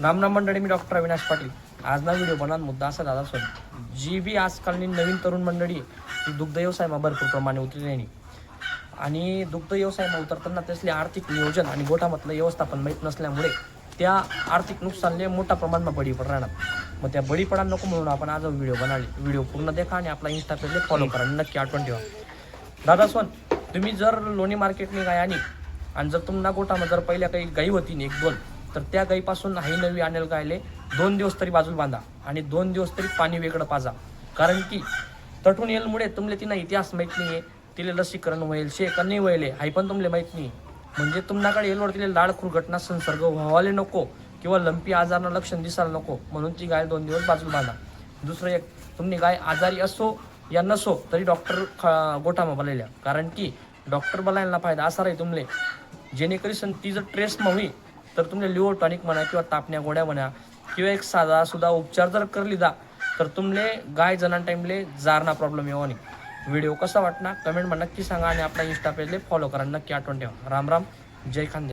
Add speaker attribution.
Speaker 1: राम राम मंडळी, मी डॉक्टर अविनाश पाटील. आज ना व्हिडिओ बनवणार मुद्दा असा दादा सोड जी बी आजकालनी नवीन तरुण मंडळी ती दुग्ध व्यवसायामा भरपूर प्रमाणे उतरलेली आणि दुग्ध व्यवसायामा उतरताना त्यासले आर्थिक नियोजन आणि गोठामधलं व्यवस्थापन माहीत नसल्यामुळे त्या आर्थिक नुकसानले मोठ्या प्रमाणात बळी पड राहणार. मग त्या बळी पडा नको म्हणून आपण आज व्हिडिओ बनवली. व्हिडिओ पूर्ण देखा आणि आपला इंस्टा पेजला फॉलो करा. नक्की आठवण ठेवा. दादा सोन, तुम्ही जर लोणी मार्केटने गाय आणि जर तुम्हाला गोठामध्ये जर पहिल्या काही गाई होती एक दोन, तर त्या गाईपासून ही नवी आणेल गायले 2 दिवस तरी बाजूला बांधा आणि 2 दिवस तरी पाणी वेगळं पाजा. कारण की तटून येलमुळे तुमले तिना इतिहास माहीत नाही आहे, तिले लसीकरण होईल शे का नाही व्हायले हाही पण तुमले माहीत नाही. म्हणजे तुमच्याकडे येलवर तिले लाडखुर घटना संसर्ग व्हावाले नको किंवा लंपी आजारनं लक्षण दिसायला नको म्हणून ती गाय 2 दिवस बाजूला बांधा. दुसरं एक, तुमची गाय आजारी असो या नसो तरी डॉक्टर गोठामा बोलायला. कारण की डॉक्टर बोलायला फायदा असा राही तुमले जेणेकरी ती जर ट्रेस होई तर तुमले लिव्हर टॉनिक म्हणा किंवा तापण्या गोळ्या म्हणा किंवा एक साधा सुद्धा उपचार जर करली जा तर तुमले गाय जणां टाईमले जारना प्रॉब्लेम येऊ नाही. व्हिडिओ कसा वाटणार कमेंटमध्ये नक्की सांगा आणि आपला इंस्टा पेजला फॉलो करा. नक्की आठवण ठेवा. राम राम, जय खानदेश.